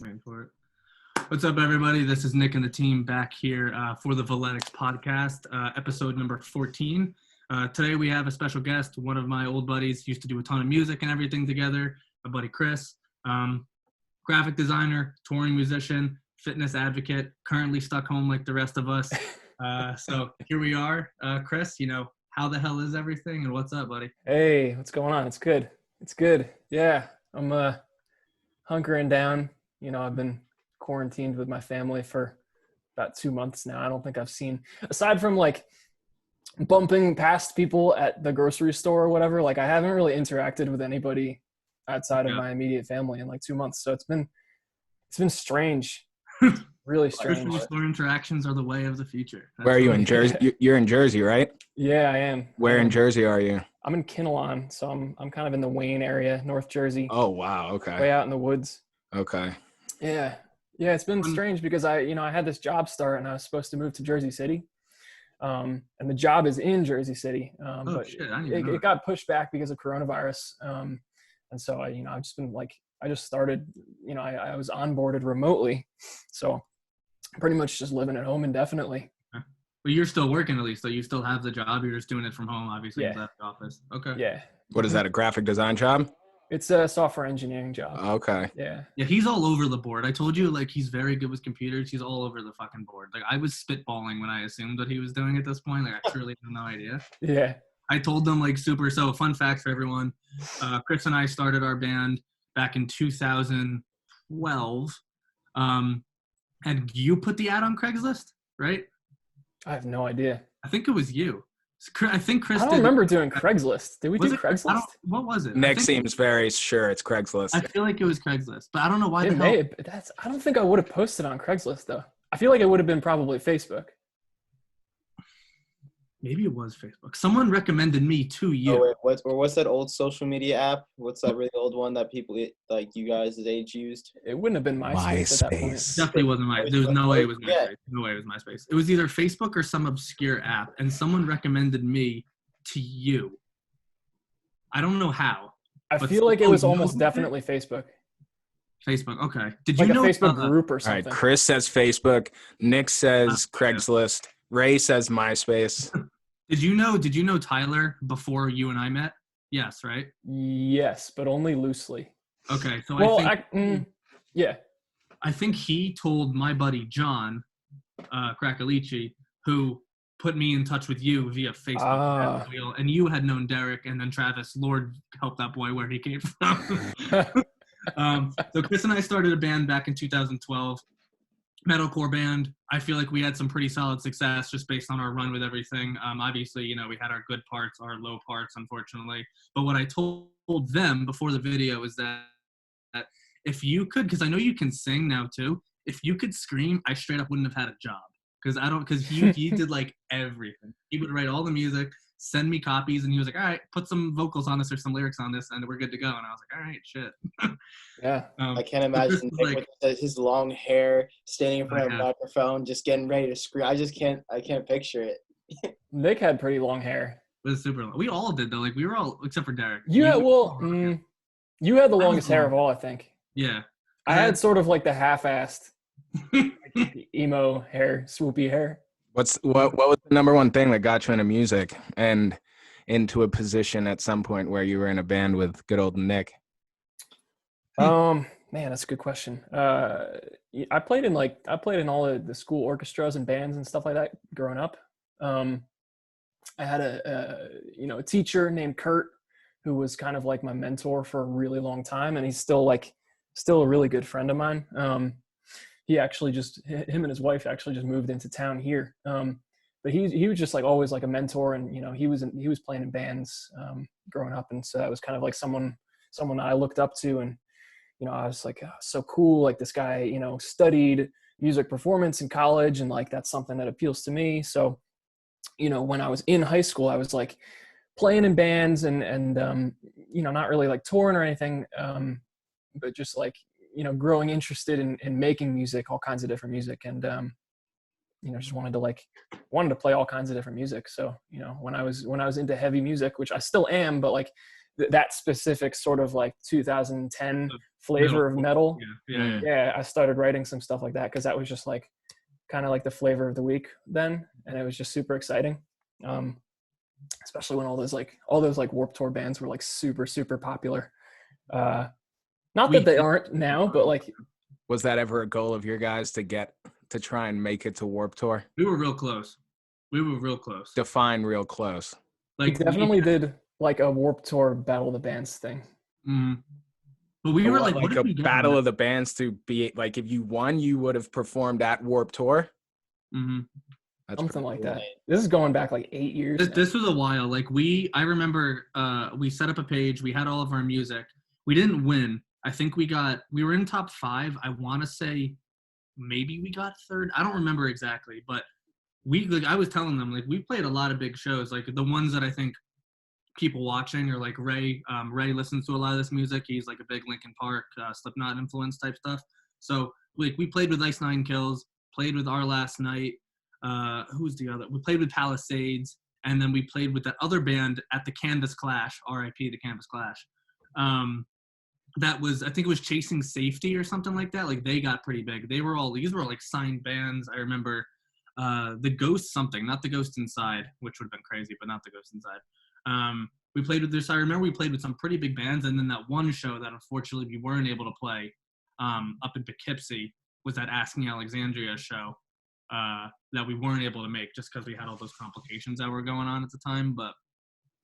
Waiting for it. What's up, everybody? This is Nick and the team back here for the Voletics podcast, episode number 14. Today we have a special guest, one of my old buddies, used to do a ton of music and everything together, my buddy Chris, graphic designer, touring musician, fitness advocate, currently stuck home like the rest of us. So here we are. Chris, how the hell is everything and what's up, buddy? Hey, what's going on? It's good. It's good. Yeah, I'm hunkering down. I've been quarantined with my family for about 2 months now. I don't think I've seen, aside from like bumping past people at the grocery store or whatever, like I haven't really interacted with anybody outside of my immediate family in like 2 months. So it's been strange. Really strange. Grocery store interactions are the way of the future. Where are you in Jersey? You're in Jersey, right? Yeah, I am. Where in Jersey are you? I'm in Kinnelon, so I'm kind of in the Wayne area, North Jersey. Oh, wow. Okay. Way out in the woods. Okay. Yeah. Yeah, it's been strange because I had this job start and I was supposed to move to Jersey City. And the job is in Jersey City. But shit, I didn't even know it got pushed back because of coronavirus. And so I've just been like, I just started, I was onboarded remotely. So pretty much just living at home indefinitely. But you're still working at least, so you still have the job. You're just doing it from home, obviously, in the office. Okay. Yeah. What is that, a graphic design job? It's a software engineering job. Okay. Yeah. Yeah, he's all over the board. I told you, like, he's very good with computers. He's all over the fucking board. Like, I was spitballing when I assumed what he was doing at this point. Like, I truly have no idea. Yeah. I told them, like, so fun fact for everyone. Chris and I started our band back in 2012. And you put the ad on Craigslist, right? I have no idea. I think it was you. I think Chris I don't remember doing Craigslist. Did we do Craigslist? What was it? Nick seems very sure it's Craigslist. I feel like it was Craigslist, but I don't know why. I don't think I would have posted on Craigslist though. I feel like it would have been probably Facebook. Maybe it was Facebook. Someone recommended me to you. Oh, wait, what's that old social media app? What's that really old one that people like you guys' age used? It wouldn't have been MySpace at that point. Definitely wasn't MySpace. There was no way it was MySpace. No way it was MySpace. It was either Facebook or some obscure app, and someone recommended me to you. I don't know how. I feel like it was almost definitely Facebook. Facebook, okay. Did like you know a Facebook group or something? All right, Chris says Facebook. Nick says Craigslist. Ray says MySpace. Did you know Tyler before you and I met? Yes, right? Yes, but only loosely. Okay, so yeah. I think he told my buddy John Krakalici, who put me in touch with you via Facebook. And you had known Derek, and then Travis. Lord help that boy where he came from. So Chris and I started a band back in 2012. Metalcore band. I feel like we had some pretty solid success just based on our run with everything. Obviously, we had our good parts, our low parts, unfortunately. But what I told them before the video is that if you could, because I know you can sing now too, if you could scream, I straight up wouldn't have had a job. Because he did like everything. He would write all the music, send me copies, and he was like, all right, put some vocals on this or some lyrics on this, and we're good to go. And I was like, all right, shit. Yeah. I can't imagine Nick with his long hair standing in front of a microphone, just getting ready to scream. I can't picture it. Nick had pretty long hair. It was super long. We all did though. Like we were all, except for Derek. You had the longest hair of all, I think. Yeah. I had sort of like the half-assed emo hair, swoopy hair. What was the number one thing that got you into music and into a position at some point where you were in a band with good old Nick? Man, that's a good question. I played in all the school orchestras and bands and stuff like that growing up. I had a teacher named Kurt who was kind of like my mentor for a really long time, and he's still a really good friend of mine. He actually him and his wife actually just moved into town here. But he was just like always like a mentor, and he was playing in bands growing up, and so that was kind of like someone that I looked up to, and I was like, oh, so cool, like this guy studied music performance in college, and like that's something that appeals to me. So when I was in high school, I was like playing in bands and not really like touring or anything, but just like growing interested in making music, all kinds of different music, and just wanted to play all kinds of different music. So when I was into heavy music, which I still am, but like that specific sort of like 2010 flavor of metal. Yeah, I started writing some stuff like that because that was just like kind of like the flavor of the week then, and it was just super exciting. Especially when all those like Warped Tour bands were like super popular. Not that they aren't now, but like, was that ever a goal of your guys to try and make it to Warped Tour? We were real close. Define real close. Like, we definitely did like a Warped Tour Battle of the Bands thing. Mm-hmm. But we were like, a battle of the bands to be like, if you won, you would have performed at Warped Tour. Mm-hmm. Something like that. This is going back like 8 years. This was a while. Like I remember we set up a page. We had all of our music. We didn't win. I think we were in top 5. I want to say maybe we got 3rd. I don't remember exactly, but I was telling them, like, we played a lot of big shows. Like the ones that I think people watching are like Ray. Ray listens to a lot of this music. He's like a big Linkin Park, Slipknot influence type stuff. So like we played with Ice Nine Kills, played with Our Last Night. Who's the other? We played with Palisades, and then we played with that other band at the Canvas Clash. R.I.P. the Canvas Clash. That was, I think it was Chasing Safety or something like that. Like they got pretty big. These were like signed bands. I remember the Ghost something, not the Ghost Inside, which would have been crazy, but not the Ghost Inside. We played with this. I remember we played with some pretty big bands, and then that one show that unfortunately we weren't able to play up in Poughkeepsie was that Asking Alexandria show that we weren't able to make just because we had all those complications that were going on at the time. But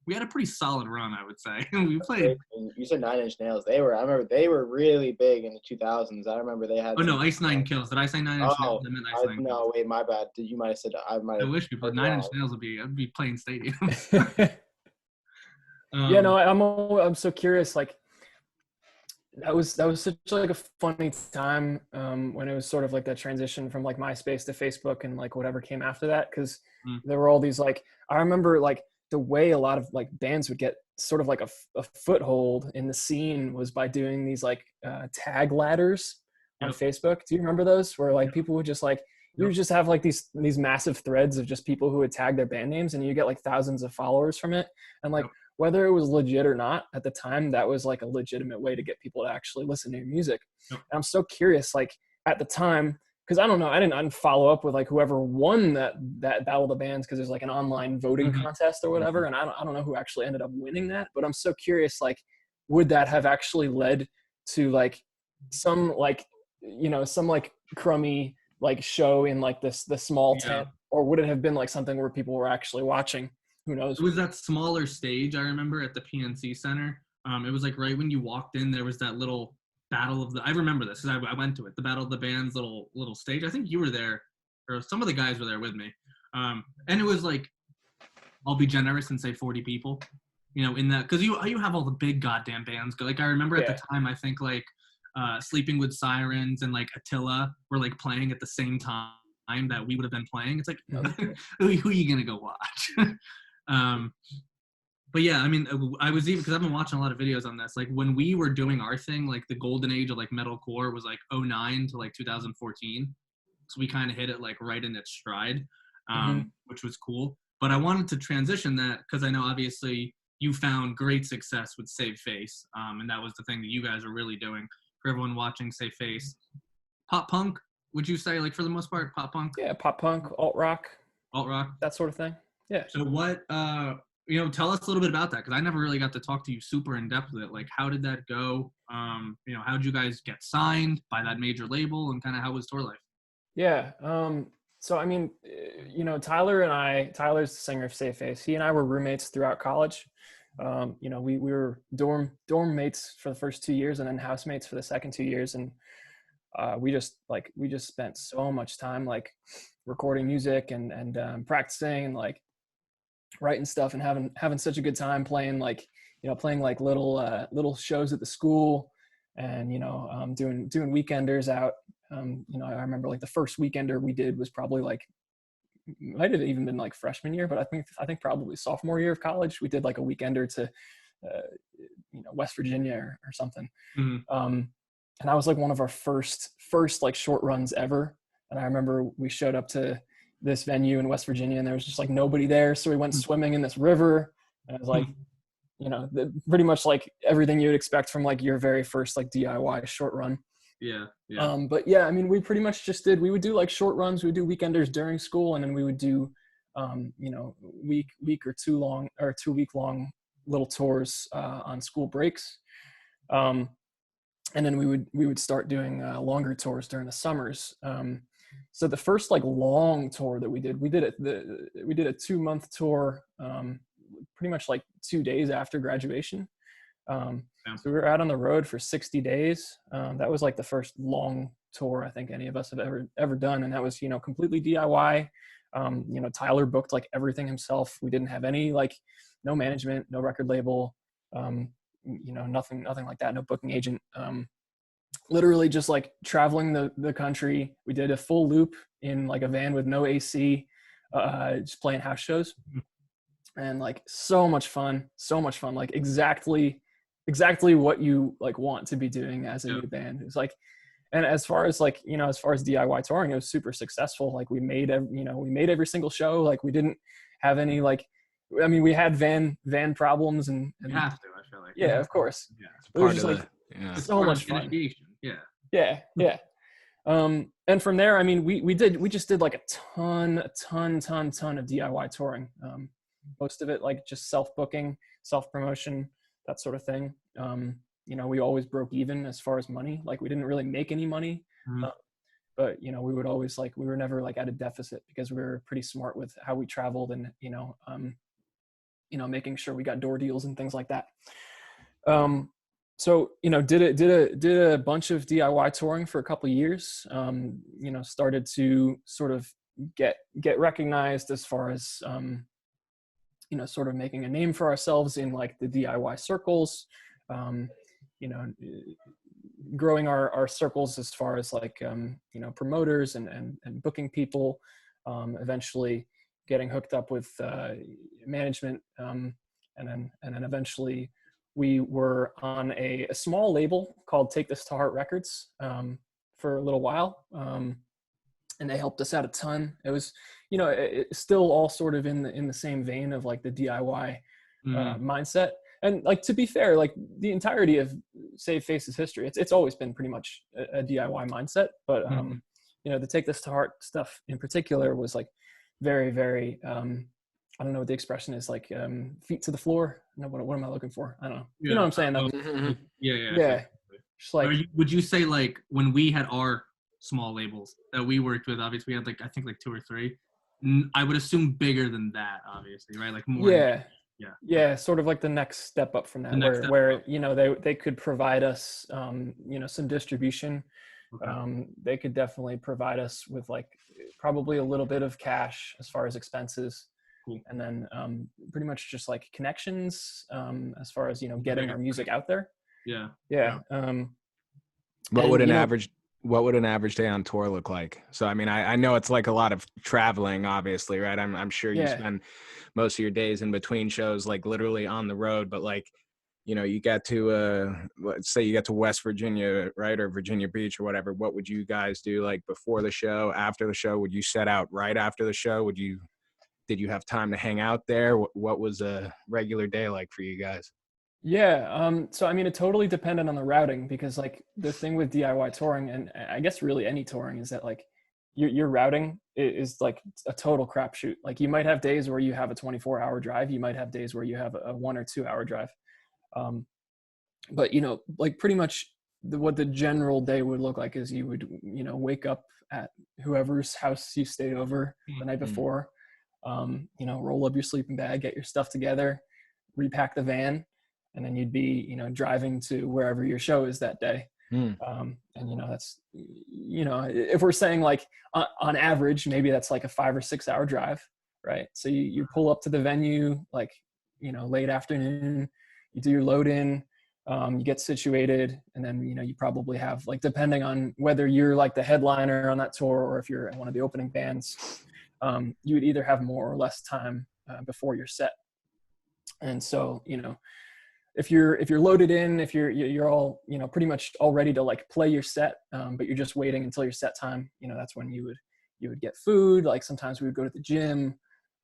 we had a pretty solid run, I would say. We played. You said Nine Inch Nails. I remember they were really big in the 2000s. I remember they had. Oh no, Ice Nine Kills. Did I say Nine Inch Nails? I meant Ice Nine Kills. No, wait, my bad. You might have said I might. I wish we played Nine Inch Nails. I'd be playing stadiums. Yeah, no, I'm so curious. Like that was such like a funny time when it was sort of like that transition from like MySpace to Facebook and like whatever came after that, because there were all these like, I remember like the way a lot of like bands would get sort of like a foothold in the scene was by doing these like tag ladders on Facebook. Do you remember those, where like people would just like, you would just have like these massive threads of just people who would tag their band names, and you get like thousands of followers from it. And like whether it was legit or not at the time, that was like a legitimate way to get people to actually listen to your music. And I'm so curious, like at the time, because I don't know, I didn't follow up with like whoever won that Battle of the Bands, because there's like an online voting contest or whatever, and I don't know who actually ended up winning that. But I'm so curious, like, would that have actually led to like some like, you know, some like crummy like show in like the small tent, or would it have been like something where people were actually watching? Who knows? It was that smaller stage, I remember, at the PNC Center. It was like right when you walked in, there was that little battle of the, I remember this because I went to it, the Battle of the Bands little stage. I think you were there, or some of the guys were there with me. And it was like, I'll be generous and say 40 people, you know, in that, because you have all the big goddamn bands. Like I remember at the time, I think like Sleeping with Sirens and like Attila were like playing at the same time that we would have been playing. It's like, who are you gonna go watch? But yeah, I mean, I was even, because I've been watching a lot of videos on this, like when we were doing our thing, like the golden age of like metalcore was like 2009 to like 2014. So we kind of hit it like right in its stride, which was cool. But I wanted to transition that because I know obviously you found great success with Save Face. And that was the thing that you guys are really doing. For everyone watching, Save Face. Pop punk, would you say, like for the most part, pop punk? Yeah, pop punk, alt rock, that sort of thing. Yeah. So what, you know, tell us a little bit about that, because I never really got to talk to you super in depth with it. Like, how did that go? You know, how did you guys get signed by that major label, and kind of how was tour life? Yeah. So I mean, you know, Tyler's the singer of Save Face. He and I were roommates throughout college. You know, we were dorm mates for the first 2 years, and then housemates for the second 2 years, and we just spent so much time like recording music and practicing and like writing stuff and having such a good time playing like little shows at the school, and you know, doing weekenders out. You know, I remember like the first weekender we did was probably like, might have even been like freshman year, but I think probably sophomore year of college. We did like a weekender to you know, West Virginia or something. And that was like one of our first like short runs ever. And I remember we showed up to this venue in West Virginia, and there was just like nobody there. So we went swimming in this river, and it was like pretty much like everything you would expect from like your very first like DIY short run. Yeah. But yeah, I mean, we pretty much we would do like short runs, we would do weekenders during school, and then we would do, week or 2 week long little tours on school breaks. And then we would start doing longer tours during the summers. So the first like long tour that we did a 2-month tour, pretty much like 2 days after graduation. So we were out on the road for 60 days. That was like the first long tour I think any of us have ever done. And that was, completely DIY. Tyler booked like everything himself. We didn't have any, like, no management, no record label, nothing like that. No booking agent. Literally just like traveling the country. We did a full loop in like a van with no AC, just playing house shows. And like so much fun, like exactly what you like want to be doing as a new band. It's like, and as far as DIY touring, it was super successful. Like we made every single show. Like we didn't have any, like, I mean, we had van problems and you have to, I feel like. Yeah, of course. Yeah. It was just like so much fun. Yeah. And from there, I mean, we just did like a ton of DIY touring. Most of it like just self-booking, self-promotion, that sort of thing. We always broke even as far as money. Like we didn't really make any money, but we would always we were never like at a deficit because we were pretty smart with how we traveled and making sure we got door deals and things like that. So did a bunch of DIY touring for a couple of years. Started to sort of get recognized as far as sort of making a name for ourselves in like the DIY circles, growing our circles as far as like, promoters and booking people, eventually getting hooked up with management. And then eventually we were on a small label called Take This to Heart Records for a little while. And they helped us out a ton. It was, it's still all sort of in the same vein of like the DIY mindset. And like, to be fair, like the entirety of Save Faces history, it's always been pretty much a DIY mindset. But, the Take This to Heart stuff in particular was like very, very, I don't know what the expression is, like feet to the floor. No, what am I looking for? I don't know. Yeah. You know what I'm saying though? Yeah. Just like, would you say like when we had our small labels that we worked with, obviously we had like, I think like 2 or 3. I would assume bigger than that, obviously, right? Like more. Yeah. Sort of like the next step up from that, where they could provide us, some distribution. Okay. They could definitely provide us with like probably a little bit of cash as far as expenses. Cool. And then pretty much just like connections as far as getting our music out there. Yeah. What would an average day on tour look like? So I mean, I know it's like a lot of traveling, obviously, right? I'm sure you spend most of your days in between shows like literally on the road, but like, you get to let's say you get to West Virginia, right, or Virginia Beach or whatever. What would you guys do like before the show, after the show? Would you set out right after the show? Did you have time to hang out there? What was a regular day like for you guys? Yeah. So, I mean, it totally depended on the routing, because like the thing with DIY touring, and I guess really any touring, is that like your routing is like a total crapshoot. Like you might have days where you have a 24-hour drive. You might have days where you have a 1 or 2 hour drive. But, like pretty much what the general day would look like is you would, wake up at whoever's house you stayed over the night before, roll up your sleeping bag, get your stuff together, repack the van, and then you'd be, driving to wherever your show is that day. And, that's, if we're saying like on average, maybe that's like a 5 or 6 hour drive, right? So you pull up to the venue, like, late afternoon, you do your load in, you get situated, and then, you probably have like, depending on whether you're like the headliner on that tour or if you're one of the opening bands, you would either have more or less time before your set. And so, if you're loaded in, if you're all, pretty much all ready to like play your set, but you're just waiting until your set time, that's when you would get food. Like sometimes we would go to the gym,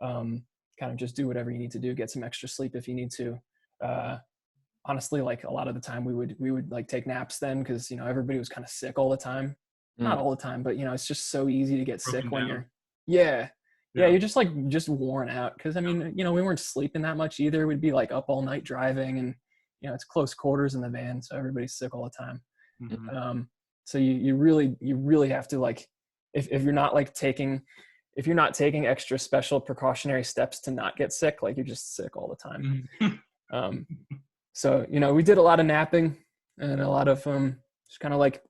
kind of just do whatever you need to do, get some extra sleep if you need to. Honestly, like a lot of the time we would like take naps then, because everybody was kind of sick all the time. Not all the time, but it's just so easy to get sick when you're yeah, you're just worn out, because I mean, we weren't sleeping that much either. We'd be like up all night driving, and it's close quarters in the van, so everybody's sick all the time. So you really have to, like, if you're not taking extra special precautionary steps to not get sick, like, you're just sick all the time. So we did a lot of napping and a lot of just kind of like,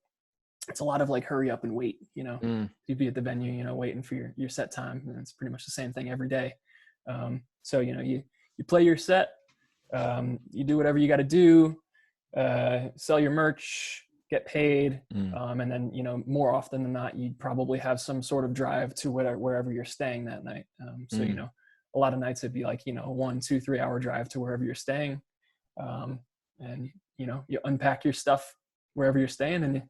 it's a lot of like hurry up and wait. You'd be at the venue, waiting for your set time, and it's pretty much the same thing every day. So you play your set, you do whatever you got to do, sell your merch, get paid, and then more often than not, you'd probably have some sort of drive to wherever you're staying that night. So a lot of nights it'd be like a 1, 2, 3 hour drive to wherever you're staying, and you unpack your stuff wherever you're staying, and you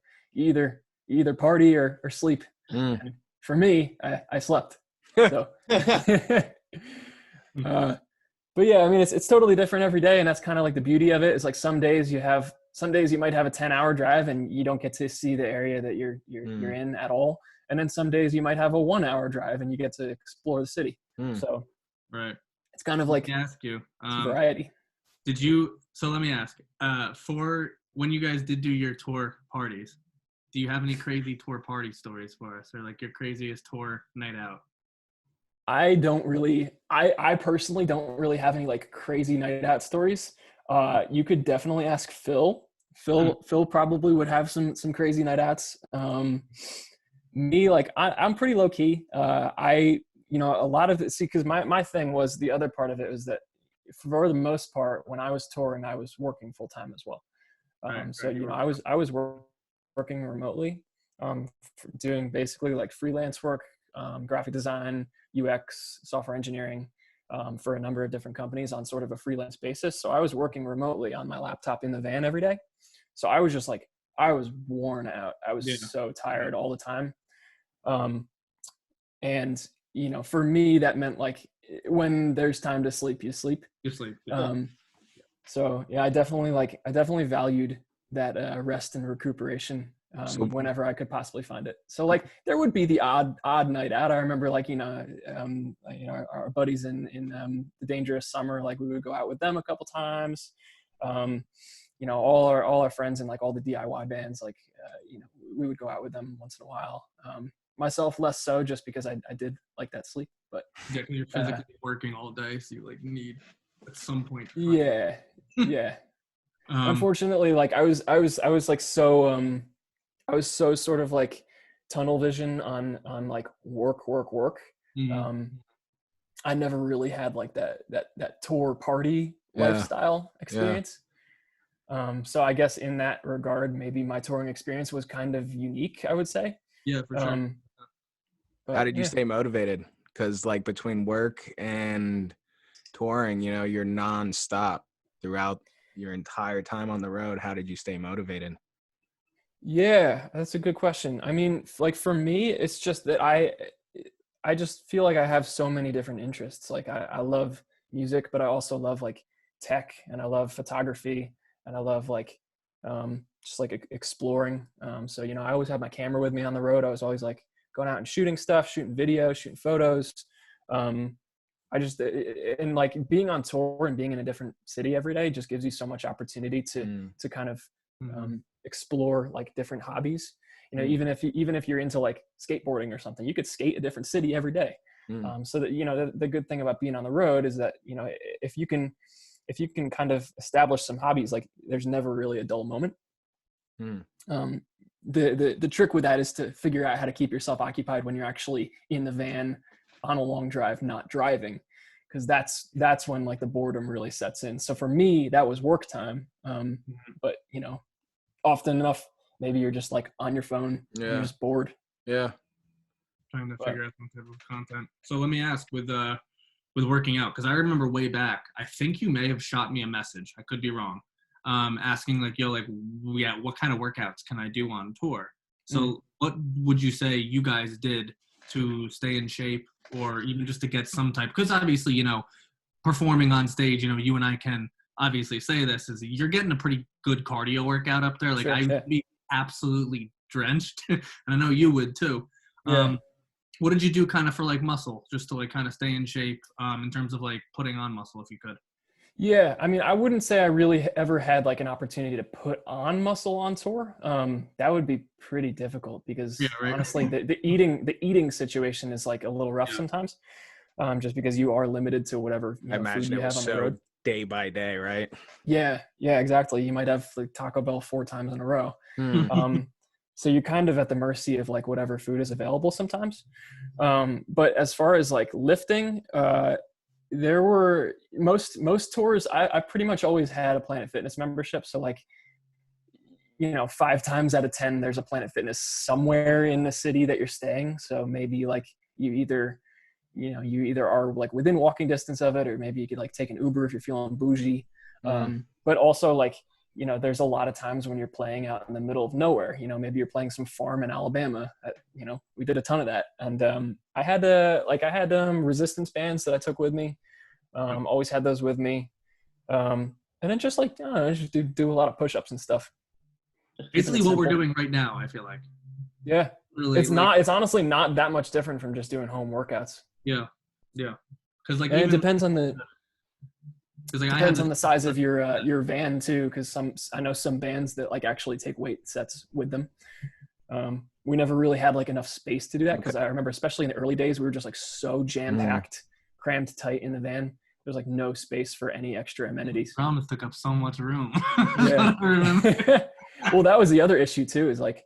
either party or sleep. And for me, I slept. So but yeah, I mean, it's totally different every day, and that's kind of like the beauty of it. Is like some days you might have a 10-hour drive and you don't get to see the area that you're in at all, and then some days you might have a 1-hour drive and you get to explore the city. So right, it's kind of like, let me ask you, variety. So let me ask, for when you guys did do your tour parties, do you have any crazy tour party stories for us, or like your craziest tour night out? I personally don't really have any like crazy night out stories. You could definitely ask Phil. Phil probably would have some crazy night outs. Me, like, I'm pretty low key. A lot of it, see, because my thing was, the other part of it was that for the most part, when I was touring, I was working full time as well. I was working remotely, doing basically like freelance work, graphic design, UX, software engineering, for a number of different companies on sort of a freelance basis. So I was working remotely on my laptop in the van every day. So I was just like, I was worn out. I was so tired all the time. And for me, that meant like, when there's time to sleep, you sleep. You sleep. So yeah, I definitely valued that rest and recuperation whenever I could possibly find it. So like, there would be the odd night out. I remember like our buddies in the Dangerous Summer, like we would go out with them a couple times. All our friends and like all the DIY bands, like we would go out with them once in a while. Myself less so, just because I did like that sleep. But yeah, you're physically working all day, so you like need at some point. Yeah. Unfortunately, like I was like so I was so sort of like tunnel vision on like work. I never really had like that tour party lifestyle experience. So I guess in that regard, maybe my touring experience was kind of unique, I would say. Yeah, for sure. How did you stay motivated? Because like between work and touring, you're nonstop throughout your entire time on the road. How did you stay motivated? Yeah, that's a good question. I mean, like for me, it's just that I just feel like I have so many different interests. Like I love music, but I also love like tech, and I love photography, and I love like just like exploring. So I always had my camera with me on the road. I was always like going out and shooting stuff, shooting video, shooting photos. I just, and like being on tour and being in a different city every day just gives you so much opportunity to kind of explore like different hobbies. Even if you're into like skateboarding or something, you could skate a different city every day. So that the good thing about being on the road is that if you can kind of establish some hobbies, like there's never really a dull moment. The trick with that is to figure out how to keep yourself occupied when you're actually in the van on a long drive, not driving, because that's when like the boredom really sets in. So for me, that was work time. But often enough, maybe you're just like on your phone, you're just bored. Trying to figure out some type of content. So let me ask, with working out, because I remember way back, I think you may have shot me a message, I could be wrong, asking like, what kind of workouts can I do on tour? So what would you say you guys did to stay in shape, or even just to get some type, because obviously performing on stage, you and I can obviously say this is you're getting a pretty good cardio workout up there. Like Sure, I yeah. would be absolutely drenched, and I know you would too. Yeah. What did you do kind of for like muscle, just to like kind of stay in shape in terms of like putting on muscle if you could? Yeah, I mean, I wouldn't say I really ever had like an opportunity to put on muscle on tour. That would be pretty difficult because right. honestly, the eating situation is like a little rough sometimes, just because you are limited to whatever I imagine food you it have was on the so road. day by day, right? Yeah, exactly. You might have like Taco Bell 4 times in a row. Mm. So you're kind of at the mercy of like whatever food is available sometimes. But as far as like lifting, there were most tours. I pretty much always had a Planet Fitness membership. So like, 5 times out of 10, there's a Planet Fitness somewhere in the city that you're staying. So maybe like you either are like within walking distance of it, or maybe you could like take an Uber if you're feeling bougie. But also like, there's a lot of times when you're playing out in the middle of nowhere, maybe you're playing some farm in Alabama. We did a ton of that. And I had resistance bands that I took with me. Always had those with me. And then just like, just do a lot of push-ups and stuff. Basically what we're doing right now, I feel like. Yeah. Really, it's honestly not that much different from just doing home workouts. Yeah. Because like, and it depends on the on the size of your van too. Because I know some bands that like actually take weight sets with them. We never really had like enough space to do that because I remember, especially in the early days, we were just like so jam-packed, crammed tight in the van. There's like no space for any extra amenities. Promise took up so much room. Yeah. Well, that was the other issue too. Is like,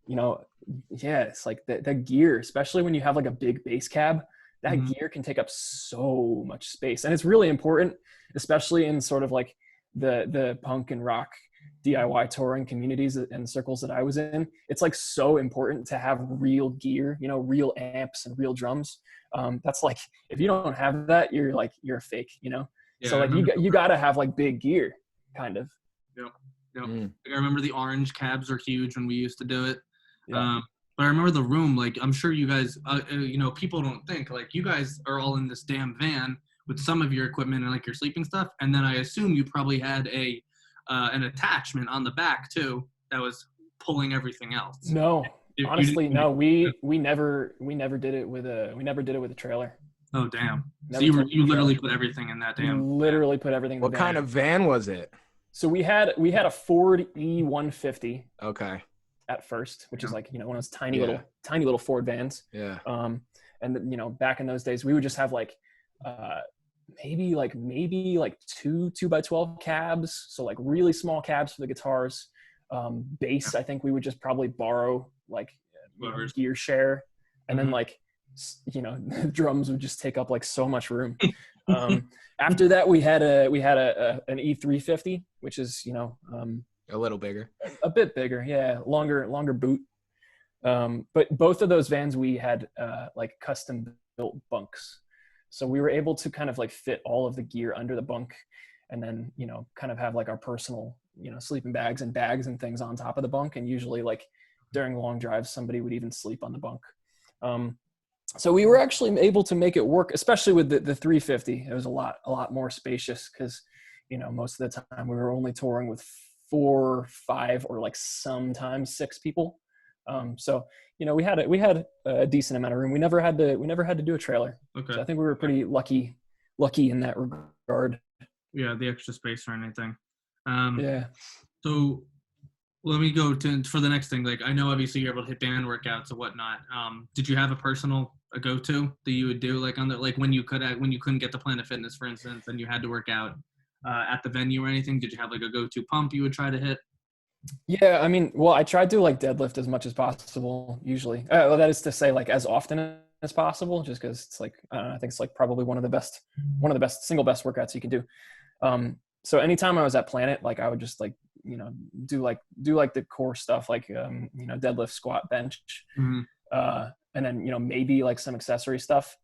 it's like the gear, especially when you have like a big base cab. That gear can take up so much space, and it's really important, especially in sort of like the punk and rock DIY touring communities and circles that I was in. It's like so important to have real gear, real amps and real drums. That's like, if you don't have that, you're a fake, Yeah, so like you got to have like big gear, kind of. Yep. I remember the orange cabs are huge when we used to do it. Yeah. But I remember the room, like, I'm sure you guys, people don't think, like, you guys are all in this damn van with some of your equipment and, like, your sleeping stuff. And then I assume you probably had an attachment on the back, too, that was pulling everything else. No. Honestly, no. We never did it with a trailer. Oh, damn. Never so you literally put everything in that damn van. Literally put everything in the van. What kind of van was it? So we had a Ford E150. Okay. At first, which is like, one of those tiny little Ford vans. Yeah. And back in those days, we would just have like maybe 2 2x12 cabs. So like really small cabs for the guitars. Bass, I think we would just probably borrow like gear share. And then like, drums would just take up like so much room. After that, we had an E350, which is, a little bigger, a bit bigger. Yeah. Longer boot. But both of those vans, we had like custom built bunks. So we were able to kind of like fit all of the gear under the bunk, and then, kind of have like our personal, sleeping bags and things on top of the bunk. And usually like during long drives, somebody would even sleep on the bunk. So we were actually able to make it work, especially with the 350. It was a lot more spacious because, most of the time we were only touring with 4, 5, or like sometimes 6 people. So, we had a decent amount of room. We never had to do a trailer. Okay. So I think we were pretty lucky in that regard. Yeah. The extra space or anything. Yeah. So let me go for the next thing. Like, I know obviously you're able to hit band workouts and whatnot. Did you have a go-to that you would do like on the, like when you couldn't get to Planet Fitness, for instance, and you had to work out at the venue or anything? Did you have like a go-to pump you would try to hit? Yeah, I mean, well, I tried to like deadlift as much as possible usually. Well, that is to say, like as often as possible, just because it's like, I think it's like probably one of the best single best workouts you can do. So anytime I was at Planet, like I would just like, do like the core stuff, like, deadlift, squat, bench, and then, maybe like some accessory stuff.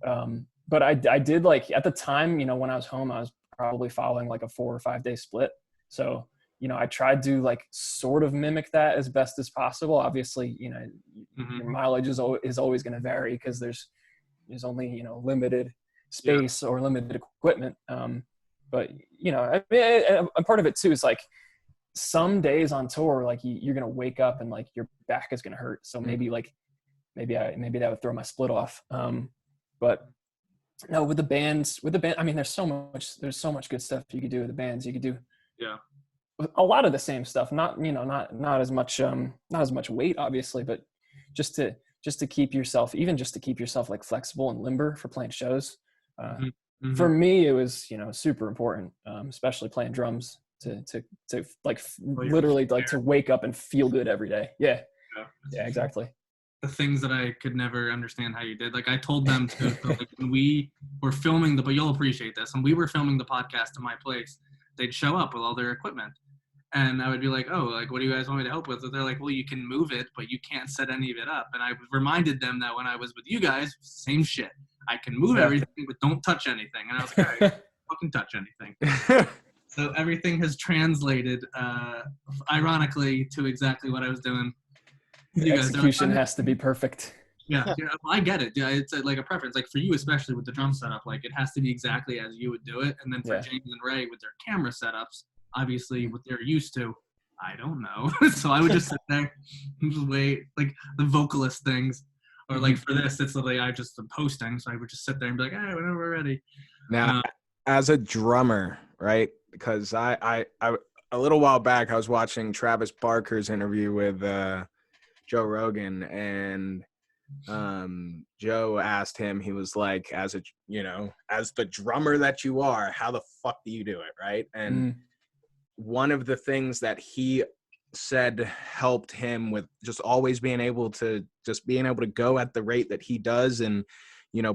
But I did like at the time, when I was home, I was probably following like a 4 or 5 day split. So, I tried to like sort of mimic that as best as possible. Obviously, your mileage is always going to vary because there's only, limited space or limited equipment. But you know, I mean, a part of it too is like some days on tour, like you're gonna wake up and like your back is gonna hurt. So maybe that would throw my split off. But no, with the band, I mean, there's so much good stuff you could do with the bands. You could do a lot of the same stuff, not as much weight, obviously, but just to keep yourself like flexible and limber for playing shows. For me, it was, super important, especially playing drums to like literally like to wake up and feel good every day. Yeah, exactly. The things that I could never understand how you did. Like I told them to, like when we were filming but you'll appreciate this. When we were filming the podcast at my place, they'd show up with all their equipment. And I would be like, oh, like, what do you guys want me to help with? And they're like, well, you can move it, but you can't set any of it up. And I reminded them that when I was with you guys, same shit. I can move everything, but don't touch anything. And I was like, all right, fucking touch anything. So everything has translated, ironically, to exactly what I was doing. The execution has to be perfect. Yeah, I get it. Yeah, it's like a preference. Like for you, especially with the drum setup, like it has to be exactly as you would do it. And then for James and Ray with their camera setups, obviously what they're used to, I don't know. So I would just sit there and just wait, like the vocalist things. Or like for this, it's literally I just am posting, so I would just sit there and be like, hey, whenever we're ready. Now, as a drummer, right? Because I a little while back, I was watching Travis Barker's interview with Joe Rogan, and Joe asked him, he was like, as the drummer that you are, how the fuck do you do it, right? And one of the things that he said helped him with just always being able to go at the rate that he does and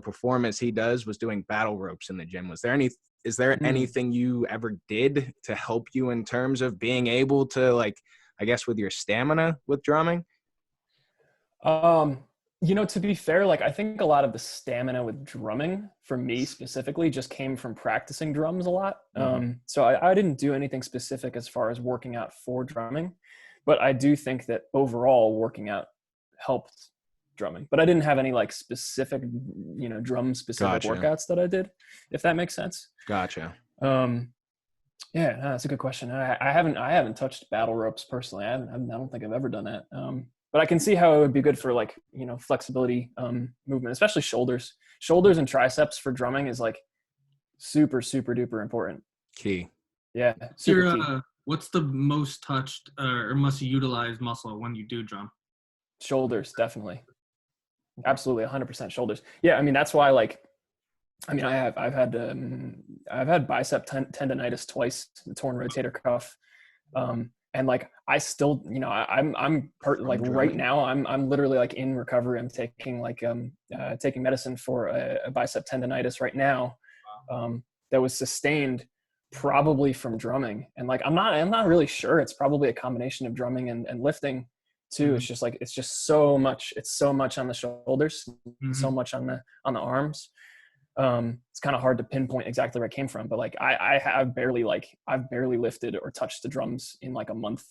perform as he does was doing battle ropes in the gym. Is there anything you ever did to help you in terms of being able to, like, I guess, with your stamina with drumming? To be fair, like I think a lot of the stamina with drumming for me specifically just came from practicing drums a lot. So I didn't do anything specific as far as working out for drumming, but I do think that overall working out helped drumming. But I didn't have any like specific, drum specific workouts that I did, if that makes sense. Gotcha. That's a good question. I haven't touched battle ropes personally. I don't think I've ever done that. But I can see how it would be good for like, flexibility, movement, especially shoulders and triceps for drumming is like super, super duper important. Key. Yeah. Super key. What's the most touched or most utilized muscle when you do drum? Shoulders, definitely. Absolutely. 100% shoulders. Yeah. I mean, that's why I've had bicep tendonitis twice, the torn rotator cuff. And like, I still, right now I'm literally like in recovery. I'm taking taking medicine for a bicep tendonitis right now, that was sustained probably from drumming. And like, I'm not really sure. It's probably a combination of drumming and lifting too. It's just like, it's so much on the shoulders, so much on the arms. It's kind of hard to pinpoint exactly where it came from, but like I've barely lifted or touched the drums in like a month,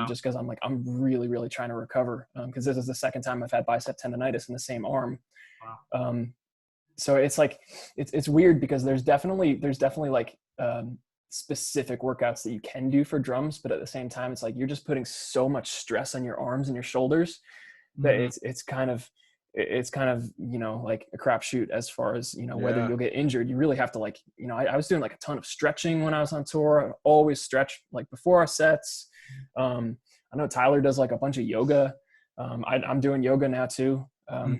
just because I'm really, really trying to recover. Cause this is the second time I've had bicep tendonitis in the same arm. Wow. So it's like, it's weird because there's definitely like, specific workouts that you can do for drums, but at the same time, it's like, you're just putting so much stress on your arms and your shoulders that it's kind of, like a crapshoot as far as, whether you'll get injured. You really have to like, I was doing like a ton of stretching when I was on tour. I always stretch like before our sets. I know Tyler does like a bunch of yoga. I'm doing yoga now too.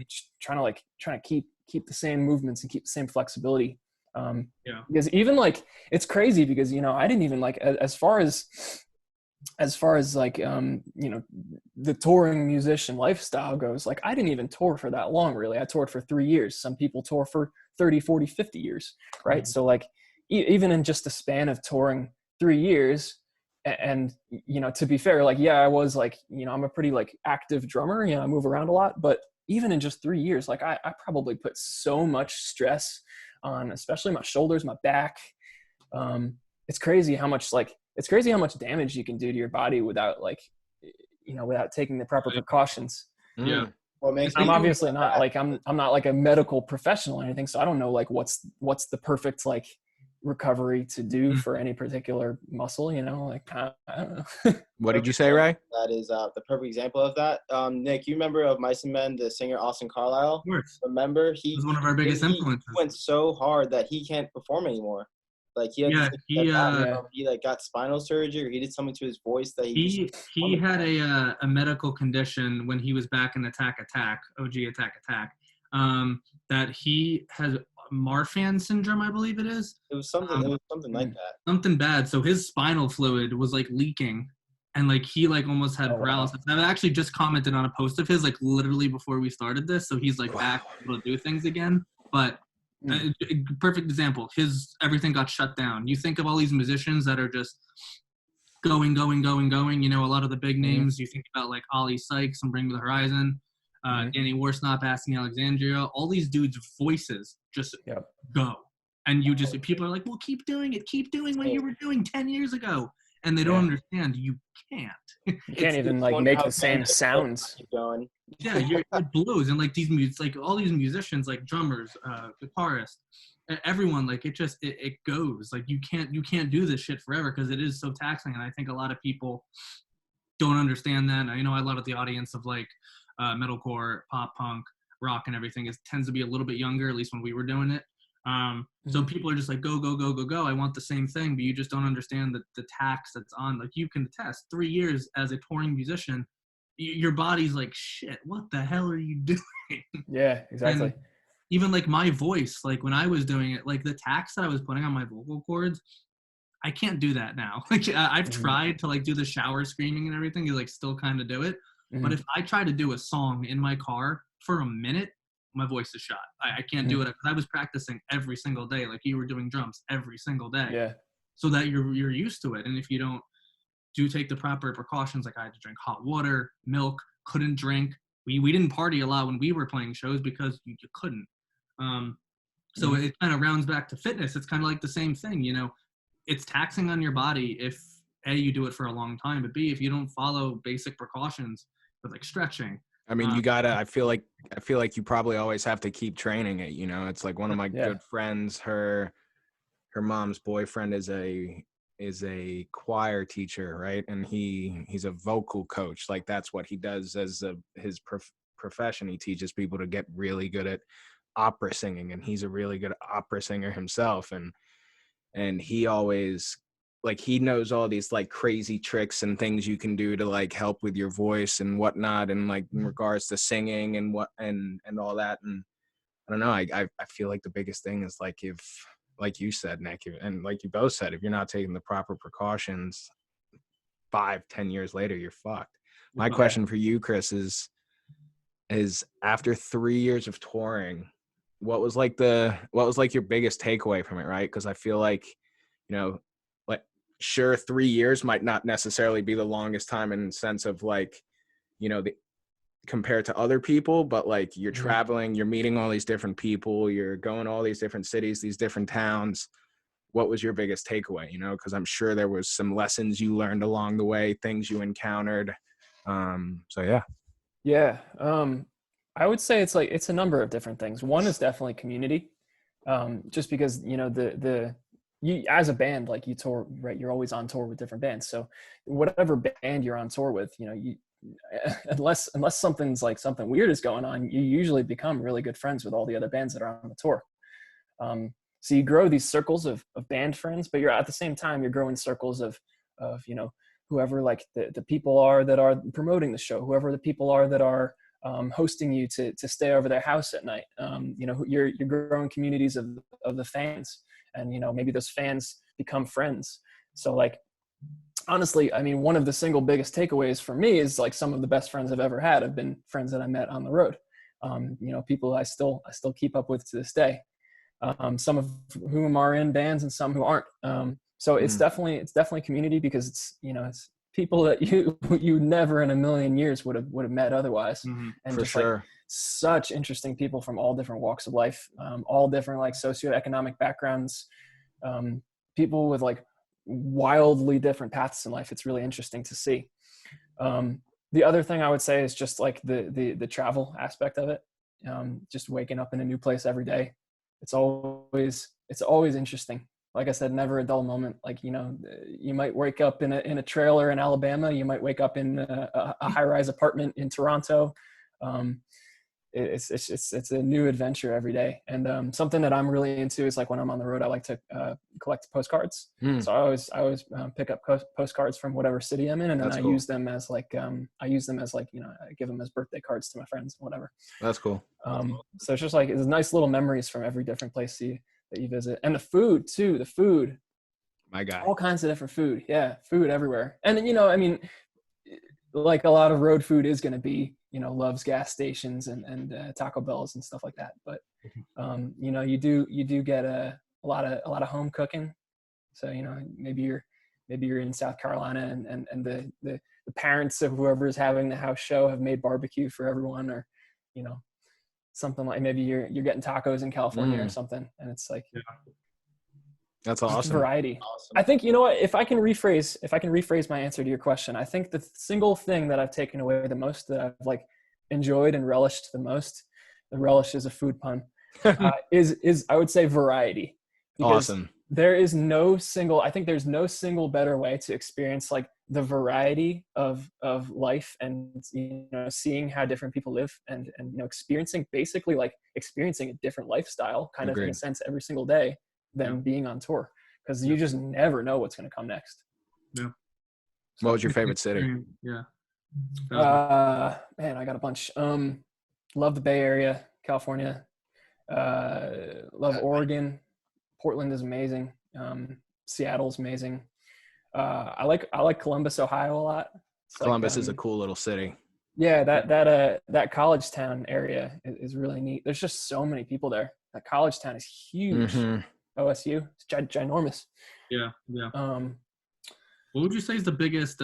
Just trying to keep the same movements and keep the same flexibility. Because even like, it's crazy because, I didn't even like, as far as like, the touring musician lifestyle goes, like I didn't even tour for that long, really. I toured for 3 years. Some people tour for 30, 40, 50 years. Right. So like, even in just a span of touring 3 years and, to be fair, like, I was like, I'm a pretty like active drummer, I move around a lot, but even in just 3 years, like I probably put so much stress on, especially my shoulders, my back. It's crazy how much damage you can do to your body without like, without taking the proper precautions. Yeah. I'm obviously not like, I'm not like a medical professional or anything. So I don't know like what's the perfect like recovery to do for any particular muscle, you know, like I don't know. What did you say, Ray? That is the perfect example of that. Nick, you remember of Mice and Men, the singer Austin Carlisle? Of course. Remember, He was one of our biggest influences. He went so hard that he can't perform anymore. Like he had he like got spinal surgery, or he did something to his voice that he had a medical condition when he was back in Attack, that he has Marfan syndrome, I believe it is. It was something like that. Something bad. So his spinal fluid was like leaking, and like he like almost had paralysis. Wow. I've actually just commented on a post of his like literally before we started this, so he's like back able to do things again. But perfect example. Everything got shut down. You think of all these musicians that are just going. You know, a lot of the big names. You think about like Ollie Sykes and Bring Me the Horizon, Danny Worsnop, Asking Alexandria. All these dudes' voices just go, and you just people are like, "Well, keep doing it. Keep doing what you were doing 10 years ago," and they don't understand. You can't. You can't even like make the same sounds. Yeah, it blows, and like like all these musicians, like drummers, guitarists, everyone, like it goes. Like you can't do this shit forever because it is so taxing, and I think a lot of people don't understand that. I know a lot of the audience of like metalcore, pop punk, rock, and everything tends to be a little bit younger, at least when we were doing it. So people are just like go. I want the same thing, but you just don't understand the tax that's on. Like you can test 3 years as a touring musician. Your body's like, shit, what the hell are you doing? Yeah, exactly. And even like my voice, like when I was doing it, like the tax that I was putting on my vocal cords, I can't do that now. Like I've tried to like do the shower screaming and everything, you like still kind of do it. But if I try to do a song in my car for a minute, my voice is shot. I can't do it because I was practicing every single day. Like you were doing drums every single day. Yeah. So that you're used to it. And if you don't take the proper precautions, like I had to drink hot water, milk, couldn't drink. We didn't party a lot when we were playing shows because you couldn't. So it kind of rounds back to fitness. It's kind of like the same thing, you know. It's taxing on your body if A, you do it for a long time, but B, if you don't follow basic precautions with like stretching. I mean, you gotta. I feel like you probably always have to keep training it. You know, it's like one of my good friends. Her mom's boyfriend is a choir teacher, right? And he's a vocal coach. Like that's what he does as his profession. He teaches people to get really good at opera singing, and he's a really good opera singer himself. And he always, like, he knows all these like crazy tricks and things you can do to like help with your voice and whatnot, and like in regards to singing and all that. And I don't know, I feel like the biggest thing is like, if, like you said, Nick, and like you both said, if you're not taking the proper precautions, 5-10 years later, you're fucked. My question for you, Chris, is after 3 years of touring, what was like your biggest takeaway from it, right? Because I feel like, you know, like, sure, 3 years might not necessarily be the longest time in the sense of like, you know, compared to other people, but like you're traveling, you're meeting all these different people, you're going to all these different cities, these different towns. What was your biggest takeaway? You know, because I'm sure there was some lessons you learned along the way, things you encountered. So yeah. Yeah. I would say it's a number of different things. One is definitely community. Just because, you know, you as a band, like you tour, right? You're always on tour with different bands. So whatever band you're on tour with, you know, unless something weird is going on, you usually become really good friends with all the other bands that are on the tour. So you grow these circles of band friends, but you're at the same time, you're growing circles of, you know, whoever like the people are that are promoting the show, whoever the people are that are hosting you to stay over their house at night. You know, you're growing communities of the fans, and, you know, maybe those fans become friends. So like, honestly, I mean, one of the single biggest takeaways for me is like some of the best friends I've ever had have been friends that I met on the road. You know, people I still keep up with to this day. Some of whom are in bands and some who aren't. So it's definitely community, because it's, you know, it's people that you never in a million years would have met otherwise. And for just sure. like such interesting people from all different walks of life, all different like socioeconomic backgrounds, people with like wildly different paths in life. It's really interesting to see. The other thing I would say is just like the travel aspect of it. Just waking up in a new place every day. It's always interesting. like I said, never a dull moment. Like, you know, you might wake up in a trailer in Alabama. You might wake up in a high-rise apartment in Toronto. It's a new adventure every day. And something that I'm really into is like when I'm on the road, I like to collect postcards. So I always pick up postcards from whatever city I'm in, and then That's cool. use them as like you know, I give them as birthday cards to my friends, whatever. That's cool. So it's just like it's nice little memories from every different place that you visit, and the food too. The food, my guy, all kinds of different food. Yeah, food everywhere. And then, you know, I mean, like a lot of road food is going to be, you know, Love's gas stations and Taco Bells and stuff like that. But you know, you do get a lot of home cooking. So, you know, maybe you're in South Carolina and the parents of whoever is having the house show have made barbecue for everyone, or, you know, something like maybe you're getting tacos in California or something, and it's like, that's awesome. Variety. Awesome. I think, you know what, if I can rephrase my answer to your question, I think the single thing that I've taken away the most, that I've like enjoyed and relished the most, the relish is a food pun, is I would say variety. Awesome. There's no single better way to experience like the variety of life, and, you know, seeing how different people live, and you know, experiencing a different lifestyle kind of in a sense every single day than being on tour, because you just never know what's going to come next. Yeah. What was your favorite city? Yeah. Man, I got a bunch. Love the Bay Area, California. Love Oregon. Portland is amazing. Seattle's amazing. I like Columbus, Ohio a lot. Columbus is a cool little city. Yeah, that college town area is really neat. There's just so many people there. That college town is huge. OSU, it's ginormous. Yeah. What would you say is the biggest